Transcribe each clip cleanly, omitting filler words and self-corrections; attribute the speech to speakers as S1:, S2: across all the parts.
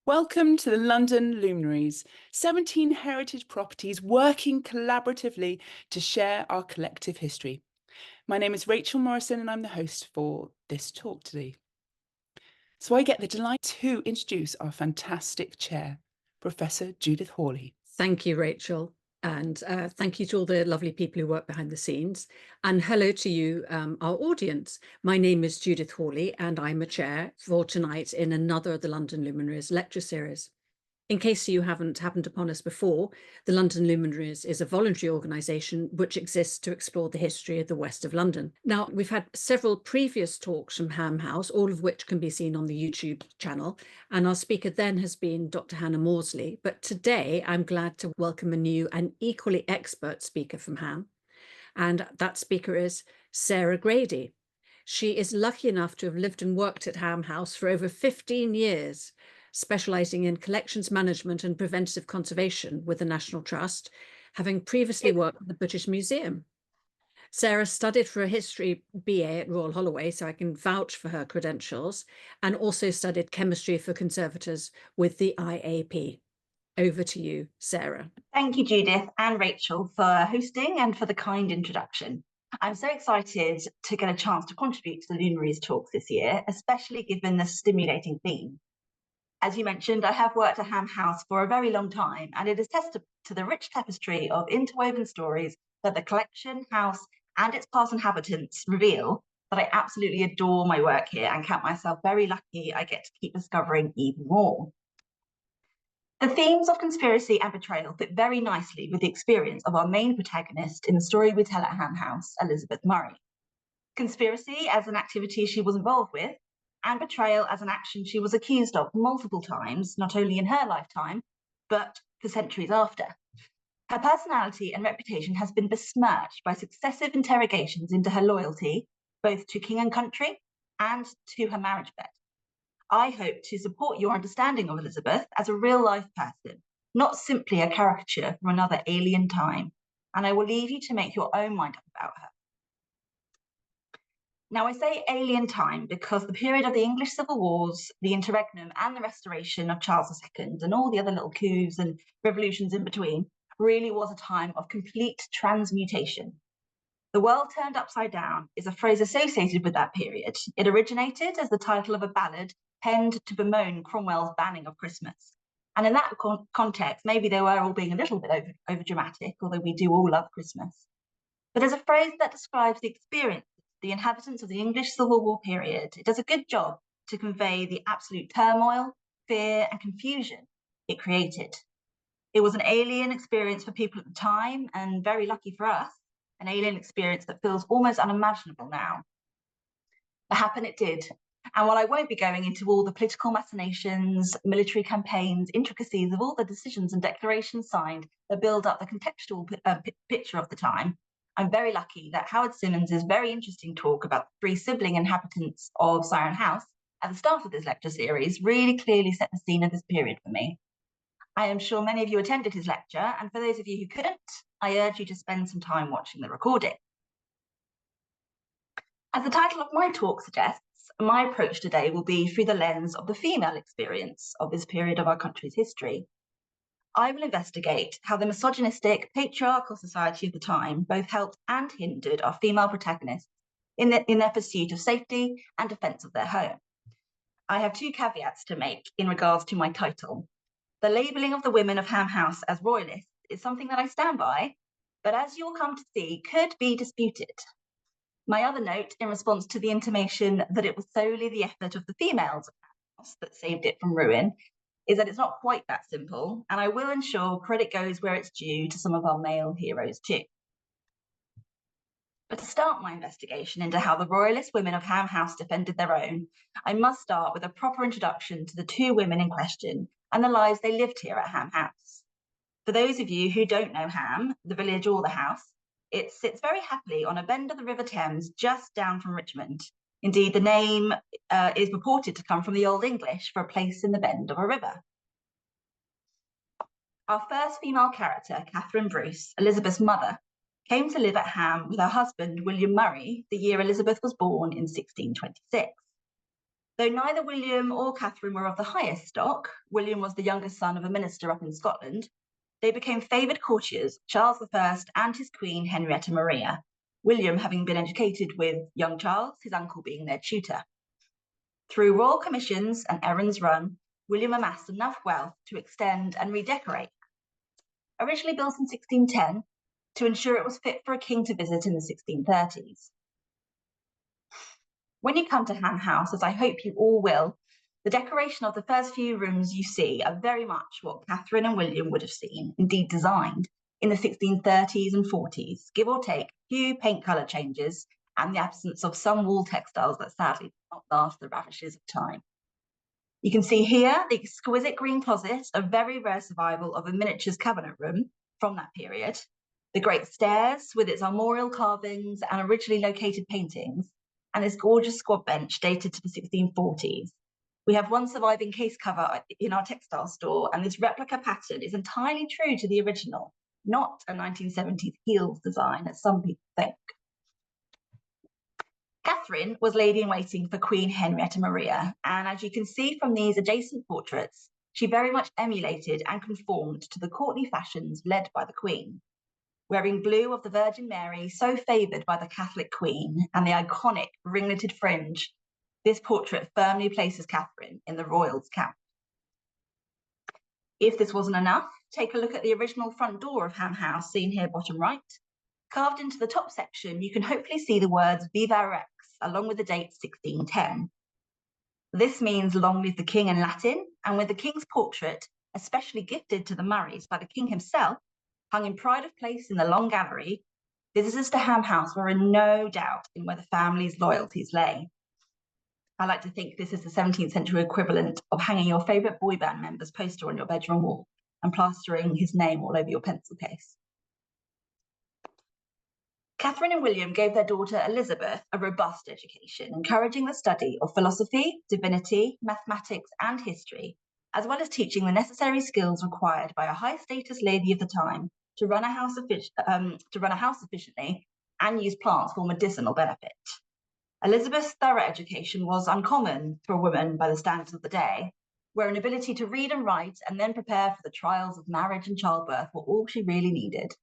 S1: Welcome to the London Luminaries, 17 heritage properties working collaboratively to share our collective history. My name is Rachel Morrison and I'm the host for this talk today. So I get the delight to introduce our fantastic chair, Professor Judith Hawley.
S2: Thank you, Rachel. And thank you to all the lovely people who work behind the scenes. And hello to you, our audience. My name is Judith Hawley, and I'm a chair for tonight in another of the London Luminaries lecture series. In case you haven't happened upon us before, the London Luminaries is a voluntary organisation which exists to explore the history of the West of London. Now, we've had several previous talks from Ham House, all of which can be seen on the YouTube channel, and our speaker then has been Dr. Hannah Maudsley. But today, I'm glad to welcome a new and equally expert speaker from Ham, and that speaker is Sarah McGrady. She is lucky enough to have lived and worked at Ham House for over 15 years, specialising in collections management and preventive conservation with the National Trust, having previously worked at the British Museum. Sarah studied for a history BA at Royal Holloway, so I can vouch for her credentials, and also studied chemistry for Conservators with the IAP. Over to you, Sarah.
S3: Thank you, Judith and Rachel, for hosting and for the kind introduction. I'm so excited to get a chance to contribute to the Luminaries talks this year, especially given the stimulating theme. As you mentioned, I have worked at Ham House for a very long time, and it is testament to the rich tapestry of interwoven stories that the collection, house, and its past inhabitants reveal that I absolutely adore my work here and count myself very lucky I get to keep discovering even more. The themes of conspiracy and betrayal fit very nicely with the experience of our main protagonist in the story we tell at Ham House, Elizabeth Murray. Conspiracy as an activity she was involved with, and betrayal as an action she was accused of multiple times, not only in her lifetime, but for centuries after. Her personality and reputation has been besmirched by successive interrogations into her loyalty, both to king and country and to her marriage bed. I hope to support your understanding of Elizabeth as a real-life person, not simply a caricature from another alien time, and I will leave you to make your own mind up about her. Now, I say alien time because the period of the English Civil Wars, the Interregnum, and the restoration of Charles II, and all the other little coups and revolutions in between, really was a time of complete transmutation. The world turned upside down is a phrase associated with that period. It originated as the title of a ballad penned to bemoan Cromwell's banning of Christmas. And in that context, maybe they were all being a little bit over dramatic, although we do all love Christmas. But as a phrase that describes the experience the inhabitants of the English Civil War period, it does a good job to convey the absolute turmoil, fear, and confusion it created. It was an alien experience for people at the time, and very lucky for us, an alien experience that feels almost unimaginable now. But happen it did. And while I won't be going into all the political machinations, military campaigns, intricacies of all the decisions and declarations signed that build up the contextual picture of the time, I'm very lucky that Howard Simmons's very interesting talk about the three sibling inhabitants of Siren House at the start of this lecture series really clearly set the scene of this period for me. I am sure many of you attended his lecture, and for those of you who couldn't, I urge you to spend some time watching the recording. As the title of my talk suggests, my approach today will be through the lens of the female experience of this period of our country's history. I will investigate how the misogynistic, patriarchal society of the time both helped and hindered our female protagonists in their pursuit of safety and defence of their home. I have two caveats to make in regards to my title. The labelling of the women of Ham House as Royalists is something that I stand by, but as you will come to see, could be disputed. My other note, in response to the intimation that it was solely the effort of the females of Ham House that saved it from ruin, is that it's not quite that simple, and I will ensure credit goes where it's due to some of our male heroes too. But to start my investigation into how the Royalist women of Ham House defended their own, I must start with a proper introduction to the two women in question and the lives they lived here at Ham House. For those of you who don't know Ham, the village or the house, it sits very happily on a bend of the River Thames just down from Richmond. Indeed, the name is purported to come from the Old English for a place in the bend of a river. Our first female character, Catherine Bruce, Elizabeth's mother, came to live at Ham with her husband, William Murray, the year Elizabeth was born in 1626. Though neither William or Catherine were of the highest stock, William was the youngest son of a minister up in Scotland, they became favoured courtiers, Charles I and his queen Henrietta Maria, William having been educated with young Charles, his uncle being their tutor. Through royal commissions and errands run, William amassed enough wealth to extend and redecorate. Originally built in 1610, to ensure it was fit for a king to visit in the 1630s. When you come to Ham House, as I hope you all will, the decoration of the first few rooms you see are very much what Catherine and William would have seen, indeed designed, in the 1630s and 40s, give or take a few paint colour changes and the absence of some wall textiles that sadly did not last the ravages of time. You can see here the exquisite green closet, a very rare survival of a miniatures cabinet room from that period, the great stairs with its armorial carvings and originally located paintings, and this gorgeous squad bench dated to the 1640s. We have one surviving case cover in our textile store, and this replica pattern is entirely true to the original, not a 1970s heels design, as some people think. Catherine was lady-in-waiting for Queen Henrietta Maria, and as you can see from these adjacent portraits, she very much emulated and conformed to the courtly fashions led by the Queen. Wearing blue of the Virgin Mary, so favoured by the Catholic Queen, and the iconic ringleted fringe, this portrait firmly places Catherine in the royals' camp. If this wasn't enough, take a look at the original front door of Ham House, seen here bottom right. Carved into the top section, you can hopefully see the words Viva Rex, along with the date 1610. This means long live the king in Latin, and with the king's portrait, especially gifted to the Murrays by the king himself, hung in pride of place in the long gallery, visitors to Ham House were in no doubt in where the family's loyalties lay. I like to think this is the 17th century equivalent of hanging your favourite boy band member's poster on your bedroom wall and plastering his name all over your pencil case. Catherine and William gave their daughter Elizabeth a robust education, encouraging the study of philosophy, divinity, mathematics, and history, as well as teaching the necessary skills required by a high-status lady of the time to run a house efficiently and use plants for medicinal benefit. Elizabeth's thorough education was uncommon for a woman by the standards of the day, where an ability to read and write and then prepare for the trials of marriage and childbirth were all she really needed.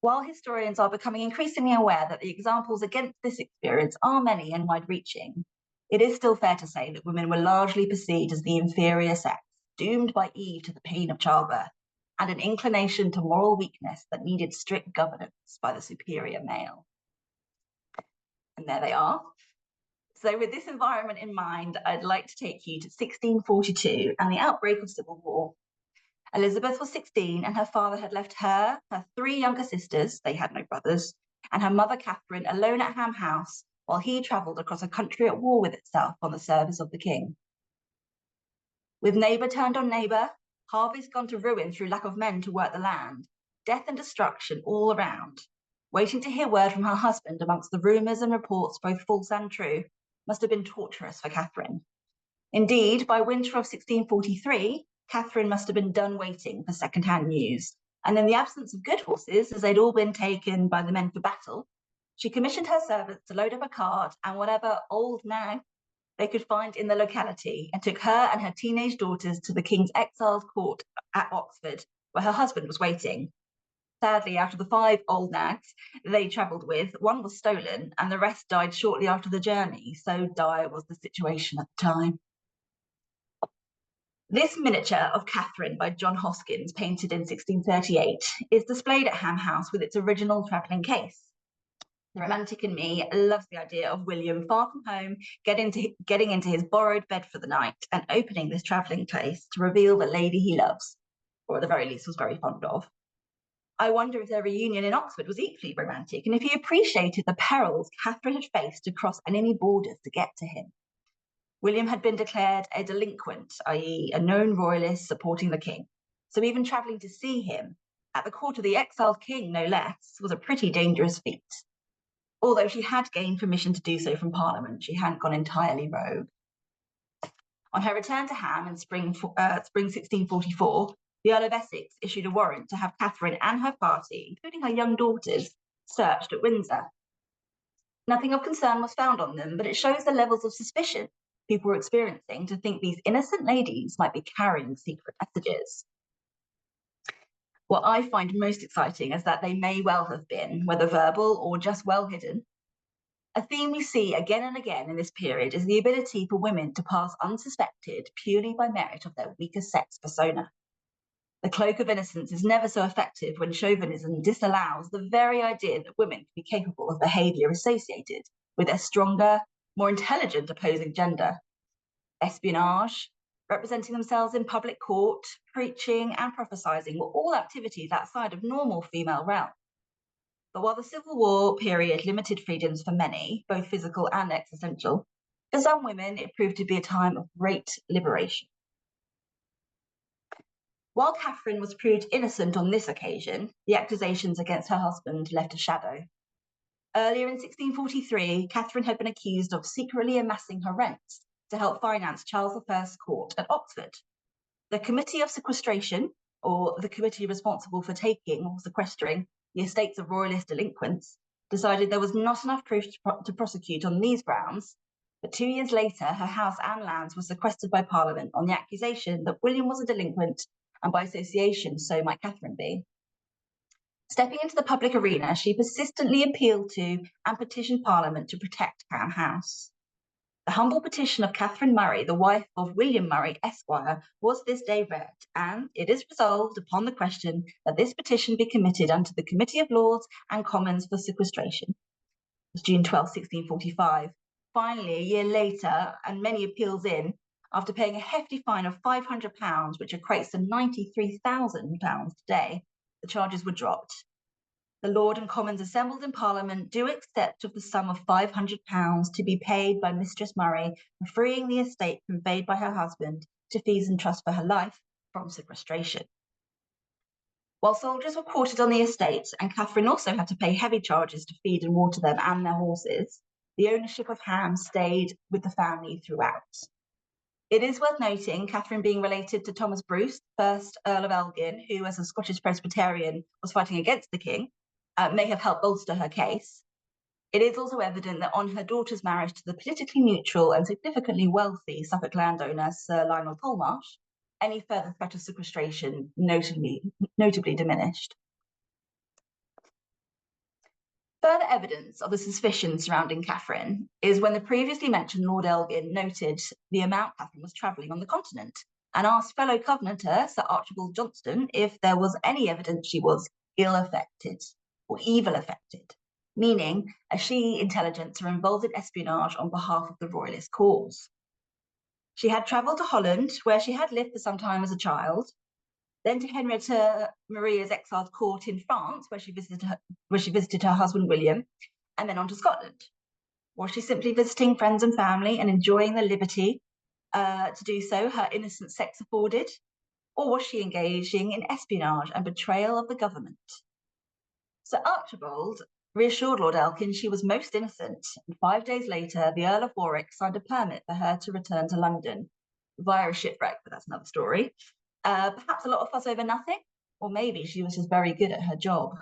S3: While historians are becoming increasingly aware that the examples against this experience are many and wide-reaching, it is still fair to say that women were largely perceived as the inferior sex, doomed by Eve to the pain of childbirth, and an inclination to moral weakness that needed strict governance by the superior male. And there they are. So with this environment in mind, I'd like to take you to 1642 and the outbreak of civil war. Elizabeth was 16 and her father had left her 3 younger sisters, they had no brothers, and her mother Catherine alone at Ham House while he travelled across a country at war with itself on the service of the king. With neighbour turned on neighbour, harvest gone to ruin through lack of men to work the land, death and destruction all around, waiting to hear word from her husband amongst the rumours and reports both false and true, must have been torturous for Catherine. Indeed, by winter of 1643, Catherine must have been done waiting for second-hand news, and in the absence of good horses, as they'd all been taken by the men for battle, she commissioned her servants to load up a cart and whatever old nag they could find in the locality, and took her and her teenage daughters to the king's exiled court at Oxford, where her husband was waiting. Sadly, out of the 5 old nags they travelled with, 1 was stolen, and the rest died shortly after the journey, so dire was the situation at the time. This miniature of Catherine by John Hoskins, painted in 1638, is displayed at Ham House with its original travelling case. The romantic in me loves the idea of William far from home, getting into his borrowed bed for the night and opening this travelling case to reveal the lady he loves, or at the very least was very fond of. I wonder if their reunion in Oxford was equally romantic, and if he appreciated the perils Catherine had faced to cross enemy borders to get to him. William had been declared a delinquent, i.e. a known royalist supporting the king, so even travelling to see him, at the court of the exiled king no less, was a pretty dangerous feat. Although she had gained permission to do so from Parliament, she hadn't gone entirely rogue. On her return to Ham in spring 1644, the Earl of Essex issued a warrant to have Catherine and her party, including her young daughters, searched at Windsor. Nothing of concern was found on them, but it shows the levels of suspicion people were experiencing to think these innocent ladies might be carrying secret messages. What I find most exciting is that they may well have been, whether verbal or just well hidden. A theme we see again and again in this period is the ability for women to pass unsuspected purely by merit of their weaker sex persona. The cloak of innocence is never so effective when chauvinism disallows the very idea that women can be capable of behaviour associated with their stronger, more intelligent opposing gender. Espionage, representing themselves in public court, preaching and prophesying were all activities outside of normal female realm. But while the Civil War period limited freedoms for many, both physical and existential, for some women it proved to be a time of great liberation. While Catherine was proved innocent on this occasion, the accusations against her husband left a shadow. Earlier in 1643, Catherine had been accused of secretly amassing her rents to help finance Charles I's court at Oxford. The Committee of Sequestration, or the committee responsible for taking or sequestering the estates of Royalist delinquents, decided there was not enough proof to prosecute on these grounds, but 2 years later, her house and lands were sequestered by Parliament on the accusation that William was a delinquent, and by association, so might Catherine be. Stepping into the public arena, she persistently appealed to and petitioned Parliament to protect Ham House. The humble petition of Catherine Murray, the wife of William Murray, Esquire, was this day read, and it is resolved upon the question that this petition be committed unto the Committee of Lords and Commons for sequestration. It was June 12, 1645. Finally, a year later, and many appeals in, after paying a hefty fine of £500, which equates to £93,000 today, the charges were dropped. The Lord and Commons assembled in Parliament do accept of the sum of £500 to be paid by Mistress Murray for freeing the estate conveyed by her husband to fees and trust for her life from sequestration. While soldiers were quartered on the estate, and Catherine also had to pay heavy charges to feed and water them and their horses, the ownership of Ham stayed with the family throughout. It is worth noting Catherine being related to Thomas Bruce, 1st Earl of Elgin, who, as a Scottish Presbyterian, was fighting against the king, may have helped bolster her case. It is also evident that on her daughter's marriage to the politically neutral and significantly wealthy Suffolk landowner Sir Lionel Polmarsh, any further threat of sequestration notably diminished. Further evidence of the suspicion surrounding Catherine is when the previously mentioned Lord Elgin noted the amount Catherine was travelling on the continent and asked fellow Covenanter Sir Archibald Johnston if there was any evidence she was ill-affected or evil affected, meaning a she intelligence or involved in espionage on behalf of the Royalist cause. She had travelled to Holland, where she had lived for some time as a child, then to Henrietta Maria's exiled court in France, where she visited her husband William, and then on to Scotland. Was she simply visiting friends and family and enjoying the liberty to do so her innocent sex afforded? Or was she engaging in espionage and betrayal of the government? Sir Archibald reassured Lord Elgin she was most innocent, and 5 days later, the Earl of Warwick signed a permit for her to return to London via a shipwreck, but that's another story. Perhaps a lot of fuss over nothing, or maybe she was just very good at her job.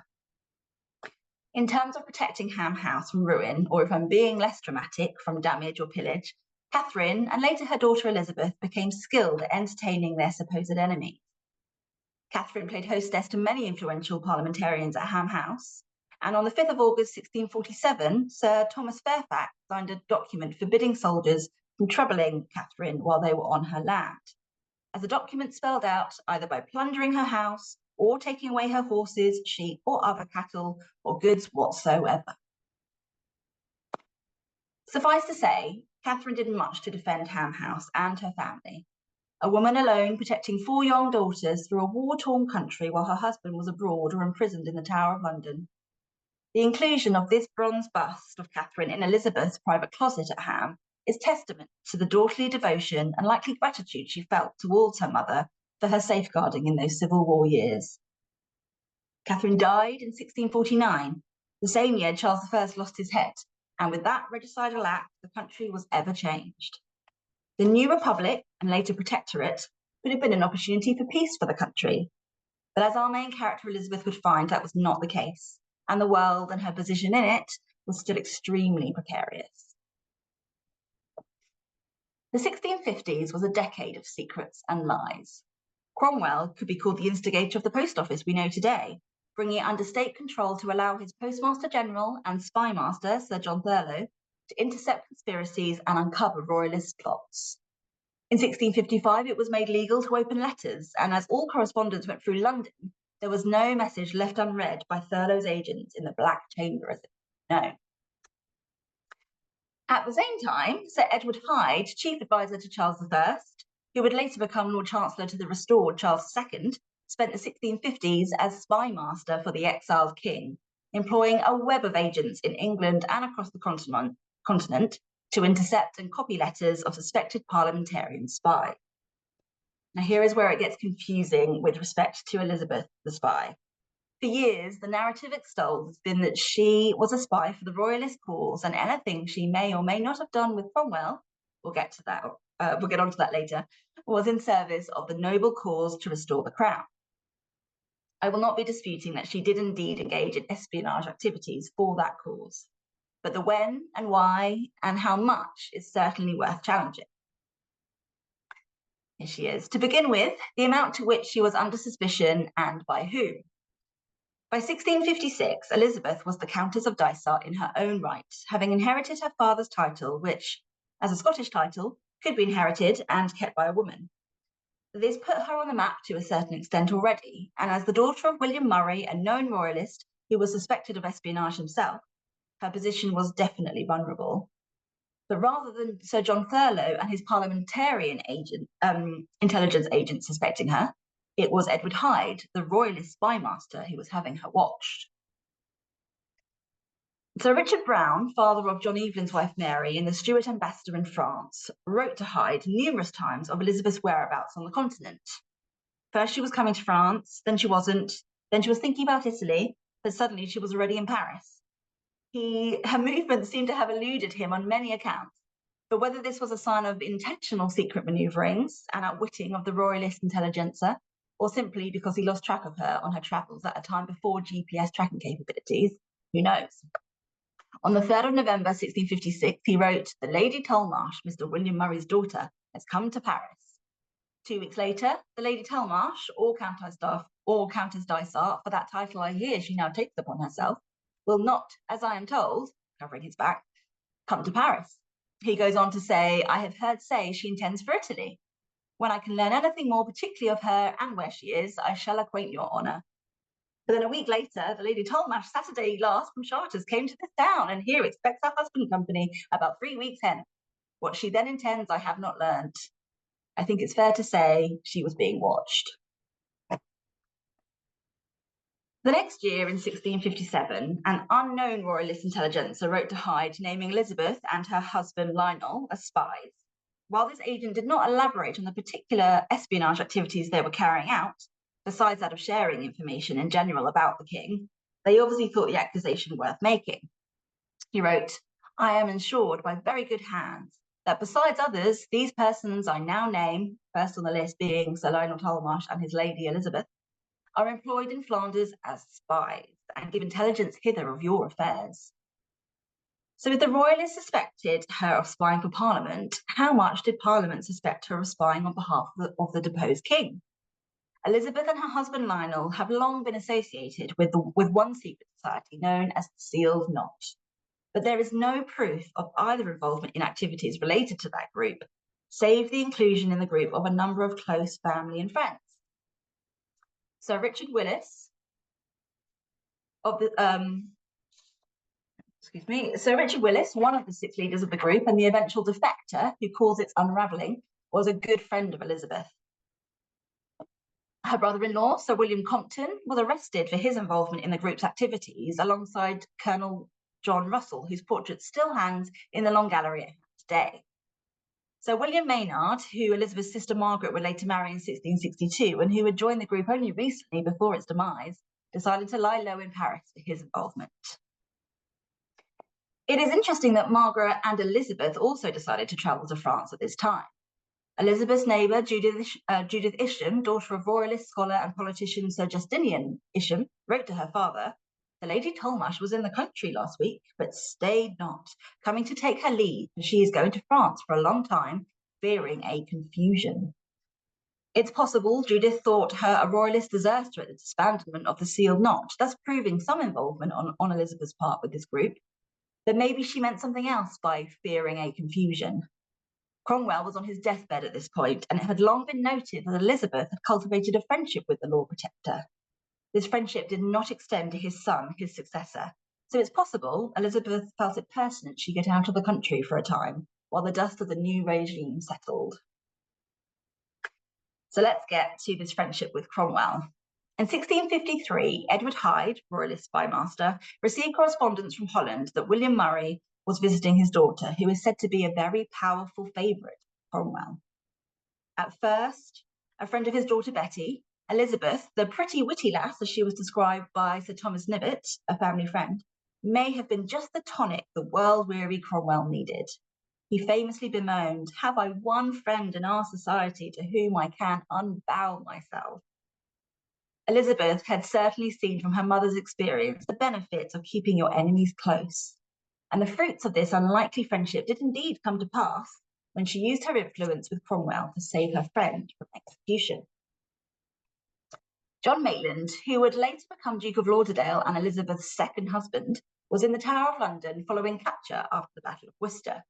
S3: In terms of protecting Ham House from ruin, or if I'm being less dramatic, from damage or pillage, Catherine and later her daughter Elizabeth became skilled at entertaining their supposed enemies. Catherine played hostess to many influential parliamentarians at Ham House, and on the 5th of August 1647, Sir Thomas Fairfax signed a document forbidding soldiers from troubling Catherine while they were on her land, as the document spelled out either by plundering her house or taking away her horses, sheep, or other cattle or goods whatsoever. Suffice to say, Catherine did much to defend Ham House and her family, a woman alone protecting 4 young daughters through a war-torn country while her husband was abroad or imprisoned in the Tower of London. The inclusion of this bronze bust of Catherine in Elizabeth's private closet at Ham is testament to the daughterly devotion and likely gratitude she felt towards her mother for her safeguarding in those Civil War years. Catherine died in 1649, the same year Charles I lost his head, and with that regicidal act, the country was ever changed. The new republic, and later protectorate, could have been an opportunity for peace for the country. But as our main character Elizabeth would find, that was not the case, and the world and her position in it was still extremely precarious. The 1650s was a decade of secrets and lies. Cromwell could be called the instigator of the post office we know today, bringing it under state control to allow his Postmaster General and Spy Master, Sir John Thurlow, to intercept conspiracies and uncover Royalist plots. In 1655, it was made legal to open letters, and as all correspondence went through London, there was no message left unread by Thurlow's agents in the Black Chamber, as it was known. At the same time, Sir Edward Hyde, chief advisor to Charles I, who would later become Lord Chancellor to the restored Charles II, spent the 1650s as spy master for the exiled king, employing a web of agents in England and across the continent to intercept and copy letters of suspected parliamentarian spies. Now, here is where it gets confusing with respect to Elizabeth the spy. For years, the narrative extolled has been that she was a spy for the Royalist cause, and anything she may or may not have done with Cromwell, we'll get onto that later, was in service of the noble cause to restore the crown. I will not be disputing that she did indeed engage in espionage activities for that cause, but the when and why and how much is certainly worth challenging. Here she is. To begin with, the amount to which she was under suspicion and by whom. By 1656, Elizabeth was the Countess of Dysart in her own right, having inherited her father's title, which, as a Scottish title, could be inherited and kept by a woman. This put her on the map to a certain extent already, and as the daughter of William Murray, a known royalist who was suspected of espionage himself, her position was definitely vulnerable. But rather than Sir John Thurlow and his parliamentarian intelligence agent suspecting her, it was Edward Hyde, the royalist spy master, who was having her watched. Sir Richard Brown, father of John Evelyn's wife Mary and the Stuart ambassador in France, wrote to Hyde numerous times of Elizabeth's whereabouts on the continent. First she was coming to France, then she wasn't, then she was thinking about Italy, but suddenly she was already in Paris. Her movements seemed to have eluded him on many accounts, but whether this was a sign of intentional secret manoeuvrings and outwitting of the royalist intelligentsia, or simply because he lost track of her on her travels at a time before GPS tracking capabilities, who knows? On the 3rd of November 1656, he wrote, "The Lady Tulmarsh, Mr. William Murray's daughter, has come to Paris." 2 weeks later, the Lady Tulmarsh, or Countess Dysart, for that title I hear she now takes upon herself, will not, as I am told, covering his back, come to Paris. He goes on to say, "I have heard say she intends for Italy. When I can learn anything more particularly of her and where she is, I shall acquaint your honour." But then a week later, the Lady Tulmarsh, Saturday last from Charters, came to this town, and here expects her husband company about 3 weeks hence. What she then intends, I have not learnt. I think it's fair to say she was being watched. The next year, in 1657, an unknown royalist intelligencer wrote to Hyde naming Elizabeth and her husband Lionel as spies. While this agent did not elaborate on the particular espionage activities they were carrying out, besides that of sharing information in general about the king, they obviously thought the accusation worth making. He wrote, "I am ensured by very good hands that besides others, these persons I now name, first on the list being Sir Lionel Tulmarsh and his lady Elizabeth, are employed in Flanders as spies and give intelligence hither of your affairs." So if the royalists suspected her of spying for Parliament, how much did Parliament suspect her of spying on behalf of the deposed king? Elizabeth and her husband Lionel have long been associated with one secret society known as the Sealed Knot, but there is no proof of either involvement in activities related to that group, save the inclusion in the group of a number of close family and friends. Sir Richard Willis, one of the 6 leaders of the group and the eventual defector who caused its unravelling, was a good friend of Elizabeth. Her brother-in-law, Sir William Compton, was arrested for his involvement in the group's activities alongside Colonel John Russell, whose portrait still hangs in the Long Gallery today. Sir William Maynard, who Elizabeth's sister Margaret would later marry in 1662 and who had joined the group only recently before its demise, decided to lie low in Paris for his involvement. It is interesting that Margaret and Elizabeth also decided to travel to France at this time. Elizabeth's neighbour, Judith Isham, daughter of royalist scholar and politician Sir Justinian Isham, wrote to her father, "The Lady Tulmarsh was in the country last week, but stayed not, coming to take her leave, and she is going to France for a long time, fearing a confusion. It's possible Judith thought her a Royalist deserter at the disbandment of the Sealed Knot, thus proving some involvement on Elizabeth's part with this group. But maybe she meant something else by fearing a confusion. Cromwell was on his deathbed at this point, and it had long been noted that Elizabeth had cultivated a friendship with the Lord Protector. This friendship did not extend to his son, his successor. So it's possible Elizabeth felt it pertinent she get out of the country for a time, while the dust of the new regime settled. So let's get to this friendship with Cromwell. In 1653, Edward Hyde, Royalist spymaster, received correspondence from Holland that William Murray was visiting his daughter, who is said to be a very powerful favourite of Cromwell. At first, a friend of his daughter Betty, Elizabeth, the pretty witty lass as she was described by Sir Thomas Knibbet, a family friend, may have been just the tonic the world-weary Cromwell needed. He famously bemoaned, "Have I one friend in our society to whom I can unbow myself?" Elizabeth had certainly seen from her mother's experience the benefits of keeping your enemies close. And the fruits of this unlikely friendship did indeed come to pass when she used her influence with Cromwell to save her friend from execution. John Maitland, who would later become Duke of Lauderdale and Elizabeth's second husband, was in the Tower of London following capture after the Battle of Worcester.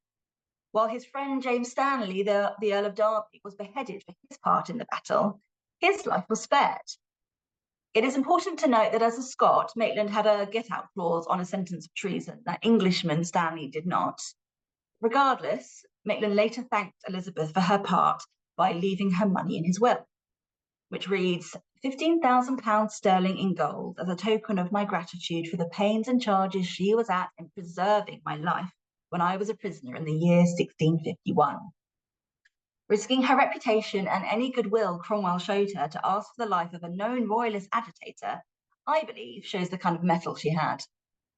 S3: While his friend James Stanley, the Earl of Derby, was beheaded for his part in the battle, his life was spared. It is important to note that as a Scot, Maitland had a get-out clause on a sentence of treason that Englishman Stanley did not. Regardless, Maitland later thanked Elizabeth for her part by leaving her money in his will, which reads, £15,000 sterling in gold as a token of my gratitude for the pains and charges she was at in preserving my life when I was a prisoner in the year 1651. Risking her reputation and any goodwill Cromwell showed her to ask for the life of a known Royalist agitator, I believe shows the kind of mettle she had.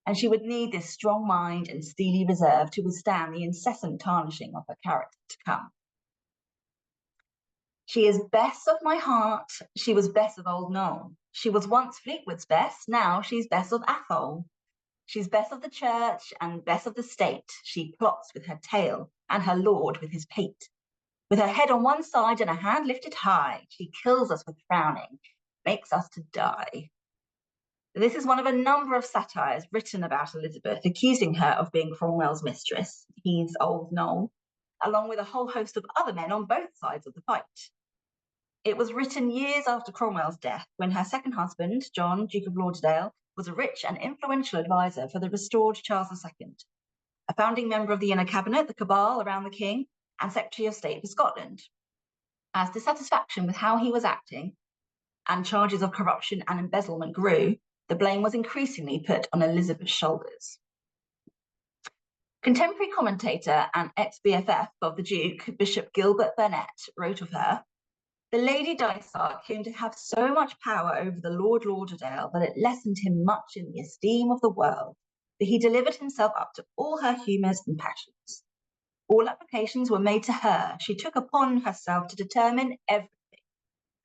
S3: And she would need this strong mind and steely reserve to withstand the incessant tarnishing of her character to come. She is Bess of my heart, she was Bess of Old Knoll. She was once Fleetwood's Bess, now she's Bess of Athol. She's Bess of the church and Bess of the state. She plots with her tail and her lord with his pate. With her head on one side and a hand lifted high, she kills us with frowning, makes us to die. This is one of a number of satires written about Elizabeth, accusing her of being Cromwell's mistress, he's Old Knoll, along with a whole host of other men on both sides of the fight. It was written years after Cromwell's death, when her second husband, John, Duke of Lauderdale, was a rich and influential advisor for the restored Charles II, a founding member of the Inner Cabinet, the cabal around the king, and Secretary of State for Scotland. As dissatisfaction with how he was acting and charges of corruption and embezzlement grew, the blame was increasingly put on Elizabeth's shoulders. Contemporary commentator and ex-BFF of the Duke, Bishop Gilbert Burnet, wrote of her, "The Lady Dysart came to have so much power over the Lord Lauderdale that it lessened him much in the esteem of the world, for he delivered himself up to all her humours and passions. All applications were made to her. She took upon herself to determine everything.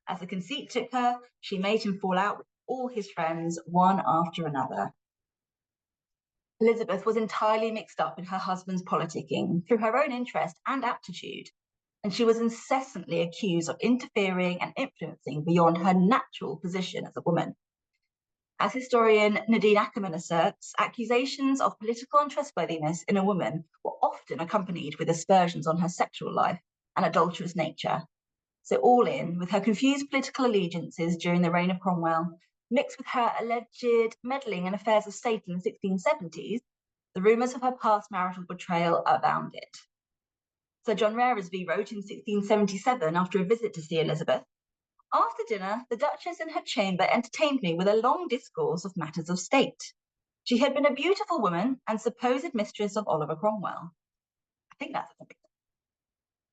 S3: As the conceit took her, she made him fall out with all his friends, one after another." Elizabeth was entirely mixed up in her husband's politicking through her own interest and aptitude, and she was incessantly accused of interfering and influencing beyond her natural position as a woman. As historian Nadine Ackerman asserts, accusations of political untrustworthiness in a woman were often accompanied with aspersions on her sexual life and adulterous nature. So all in, with her confused political allegiances during the reign of Cromwell, mixed with her alleged meddling in affairs of state in the 1670s, the rumours of her past marital betrayal abounded. Sir John Reresby wrote in 1677, after a visit to see Elizabeth, "After dinner, the Duchess in her chamber entertained me with a long discourse of matters of state. She had been a beautiful woman and supposed mistress of Oliver Cromwell." I think that's a big.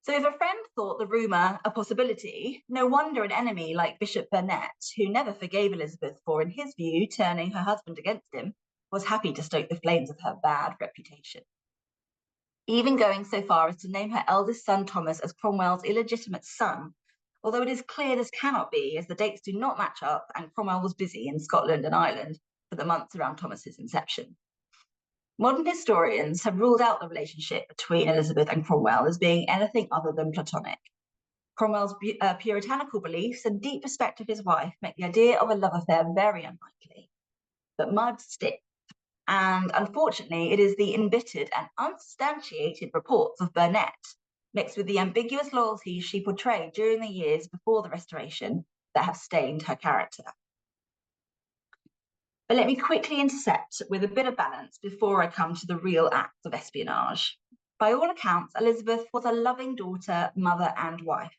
S3: So if a friend thought the rumour a possibility, no wonder an enemy like Bishop Burnet, who never forgave Elizabeth for, in his view, turning her husband against him, was happy to stoke the flames of her bad reputation, even going so far as to name her eldest son Thomas as Cromwell's illegitimate son, although it is clear this cannot be, as the dates do not match up and Cromwell was busy in Scotland and Ireland for the months around Thomas's inception. Modern historians have ruled out the relationship between Elizabeth and Cromwell as being anything other than platonic. Cromwell's puritanical beliefs and deep respect of his wife make the idea of a love affair very unlikely. But mud sticks, and unfortunately, it is the embittered and unsubstantiated reports of Burnet, mixed with the ambiguous loyalty she portrayed during the years before the Restoration, that have stained her character. But let me quickly intercept with a bit of balance before I come to the real acts of espionage. By all accounts, Elizabeth was a loving daughter, mother, and wife.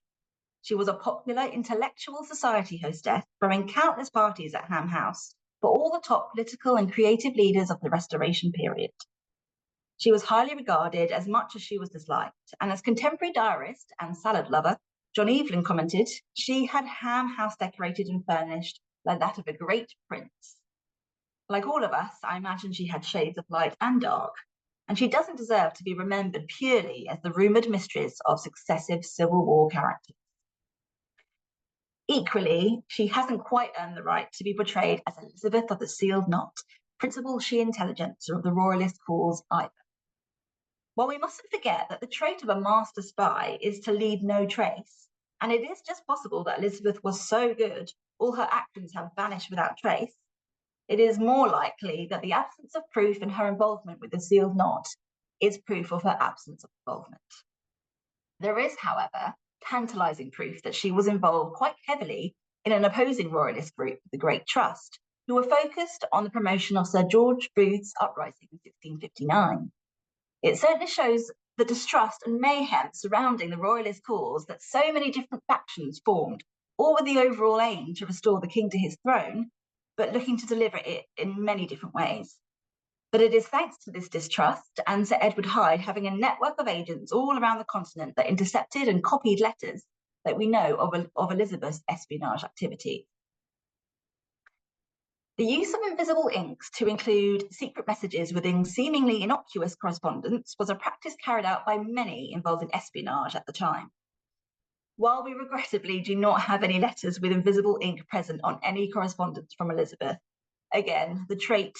S3: She was a popular intellectual society hostess, throwing countless parties at Ham House for all the top political and creative leaders of the Restoration period. She was highly regarded as much as she was disliked, and as contemporary diarist and salad lover John Evelyn commented, she had Ham House decorated and furnished like that of a great prince. Like all of us, I imagine she had shades of light and dark, and she doesn't deserve to be remembered purely as the rumoured mistress of successive Civil War characters. Equally, she hasn't quite earned the right to be portrayed as Elizabeth of the Sealed Knot, principal she-intelligencer of the Royalist cause either. While we mustn't forget that the trait of a master spy is to leave no trace, and it is just possible that Elizabeth was so good, all her actions have vanished without trace, it is more likely that the absence of proof in her involvement with the Sealed Knot is proof of her absence of involvement. There is, however, tantalising proof that she was involved quite heavily in an opposing royalist group, the Great Trust, who were focused on the promotion of Sir George Booth's uprising in 1659. It certainly shows the distrust and mayhem surrounding the royalist cause that so many different factions formed, all with the overall aim to restore the king to his throne, but looking to deliver it in many different ways. But it is thanks to this distrust and Sir Edward Hyde having a network of agents all around the continent that intercepted and copied letters that we know of Elizabeth's espionage activity. The use of invisible inks to include secret messages within seemingly innocuous correspondence was a practice carried out by many involved in espionage at the time. While we regrettably do not have any letters with invisible ink present on any correspondence from Elizabeth, again, the trait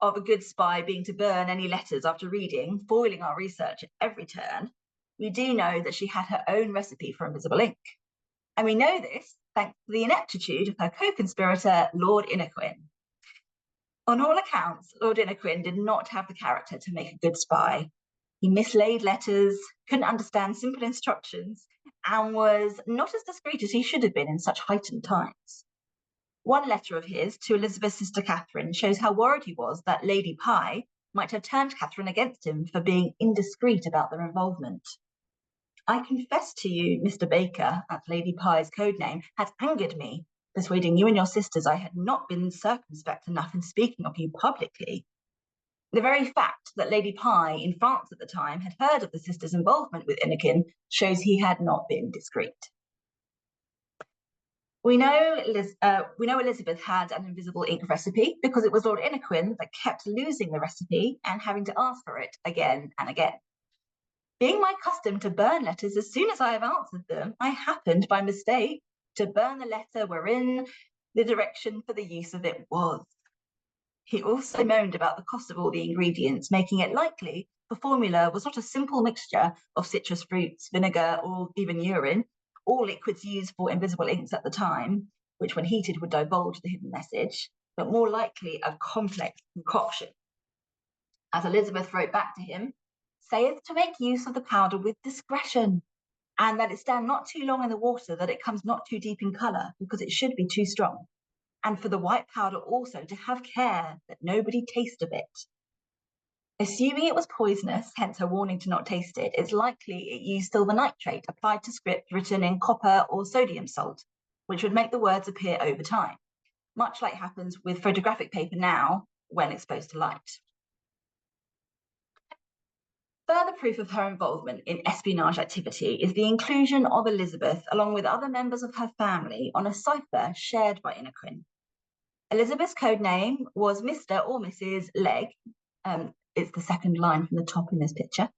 S3: of a good spy being to burn any letters after reading, foiling our research at every turn, we do know that she had her own recipe for invisible ink. And we know this thanks to the ineptitude of her co-conspirator, Lord Innoquin. On all accounts, Lord Innoquin did not have the character to make a good spy. He mislaid letters, couldn't understand simple instructions, and was not as discreet as he should have been in such heightened times. One letter of his to Elizabeth's sister Catherine shows how worried he was that Lady Pye might have turned Catherine against him for being indiscreet about their involvement. I confess to you, Mr. Baker, that's Lady Pye's code name, has angered me, persuading you and your sisters I had not been circumspect enough in speaking of you publicly. The very fact that Lady Pye in France at the time had heard of the sisters' involvement with Innoquin shows he had not been discreet. We know Elizabeth had an invisible ink recipe because it was Lord Innoquin that kept losing the recipe and having to ask for it again and again. Being my custom to burn letters as soon as I have answered them, I happened by mistake to burn the letter wherein the direction for the use of it was. He also moaned about the cost of all the ingredients, making it likely the formula was not a simple mixture of citrus fruits, vinegar, or even urine, all liquids used for invisible inks at the time, which when heated would divulge the hidden message, but more likely a complex concoction. As Elizabeth wrote back to him, saith to make use of the powder with discretion, and that it stand not too long in the water, that it comes not too deep in colour, because it should be too strong. And for the white powder also to have care that nobody taste of it. Assuming it was poisonous, hence her warning to not taste it, it's likely it used silver nitrate applied to script written in copper or sodium salt, which would make the words appear over time, much like happens with photographic paper now when exposed to light. Further proof of her involvement in espionage activity is the inclusion of Elizabeth along with other members of her family on a cipher shared by Innoquin. Elizabeth's code name was Mr. or Mrs. Legg. It's the second line from the top in this picture.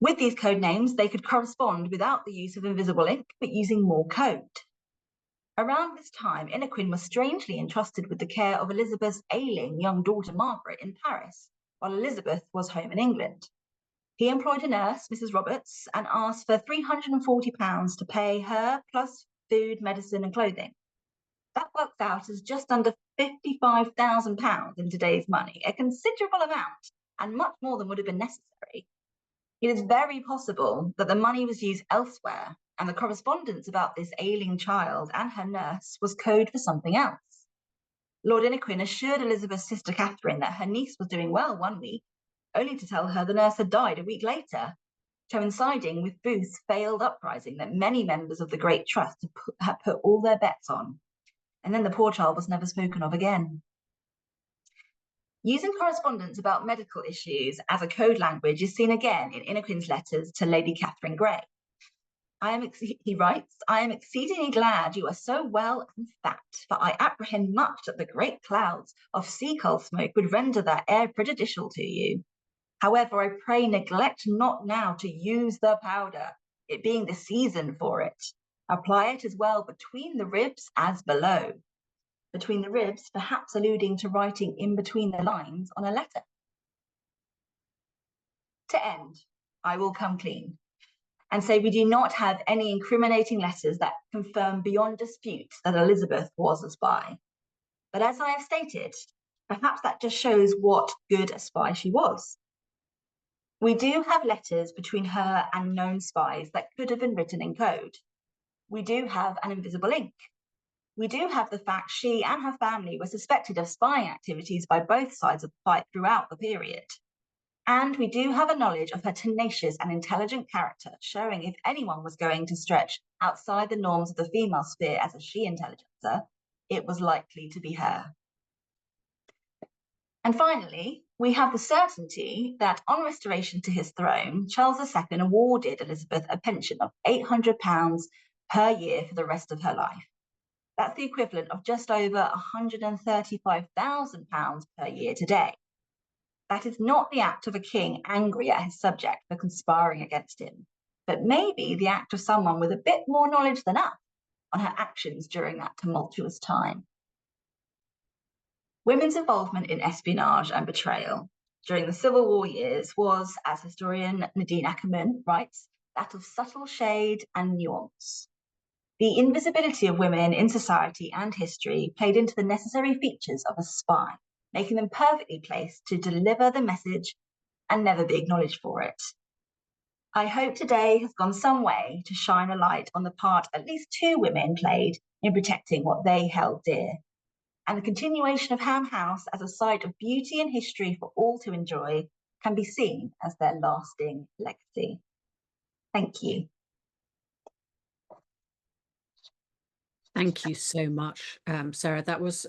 S3: With these code names, they could correspond without the use of invisible ink, but using more code. Around this time, Innoquin was strangely entrusted with the care of Elizabeth's ailing young daughter Margaret in Paris, while Elizabeth was home in England. He employed a nurse, Mrs. Roberts, and asked for £340 to pay her, plus food, medicine, and clothing. That works out as just under £55,000 in today's money, a considerable amount, and much more than would have been necessary. It is very possible that the money was used elsewhere, and the correspondence about this ailing child and her nurse was code for something else. Lord Inniquin assured Elizabeth's sister Catherine that her niece was doing well one week, only to tell her the nurse had died a week later, coinciding with Booth's failed uprising that many members of the Great Trust had put all their bets on. And then the poor child was never spoken of again. Using correspondence about medical issues as a code language is seen again in Inniquin's letters to Lady Catherine Grey. He writes, "I am exceedingly glad you are so well and fat, for I apprehend much that the great clouds of sea-coal smoke would render that air prejudicial to you. However, I pray neglect not now to use the powder, it being the season for it. Apply it as well between the ribs as below." Between the ribs, perhaps alluding to writing in between the lines on a letter. To end, I will come clean and say we do not have any incriminating letters that confirm beyond dispute that Elizabeth was a spy. But as I have stated, perhaps that just shows what good a spy she was. We do have letters between her and known spies that could have been written in code. We do have an invisible ink. We do have the fact she and her family were suspected of spying activities by both sides of the fight throughout the period. And we do have a knowledge of her tenacious and intelligent character, showing if anyone was going to stretch outside the norms of the female sphere as a she-intelligencer, it was likely to be her. And finally, we have the certainty that on restoration to his throne, Charles II awarded Elizabeth a pension of £800 per year for the rest of her life. That's the equivalent of just over £135,000 per year today. That is not the act of a king angry at his subject for conspiring against him, but maybe the act of someone with a bit more knowledge than us on her actions during that tumultuous time. Women's involvement in espionage and betrayal during the Civil War years was, as historian Nadine Ackerman writes, that of subtle shade and nuance. The invisibility of women in society and history played into the necessary features of a spy, making them perfectly placed to deliver the message and never be acknowledged for it. I hope today has gone some way to shine a light on the part at least two women played in protecting what they held dear, and the continuation of Ham House as a site of beauty and history for all to enjoy can be seen as their lasting legacy. Thank you.
S2: Thank you so much, Sarah. That was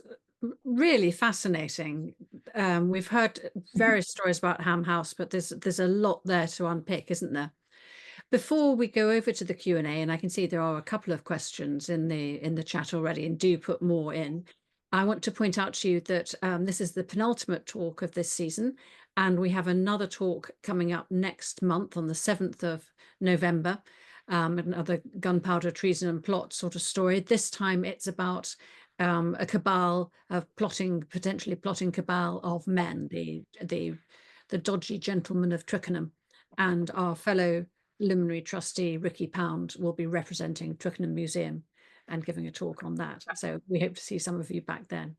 S2: really fascinating. We've heard various stories about Ham House, but there's a lot there to unpick, isn't there? Before we go over to the Q&A, and I can see there are a couple of questions in the chat already, and do put more in. I want to point out to you that this is the penultimate talk of this season, and we have another talk coming up next month on the 7th of November. Another gunpowder, treason and plot sort of story. This time it's about a cabal of potentially plotting cabal of men, the dodgy gentlemen of Twickenham, and our fellow luminary trustee Ricky Pound will be representing Twickenham Museum and giving a talk on that. So we hope to see some of you back then.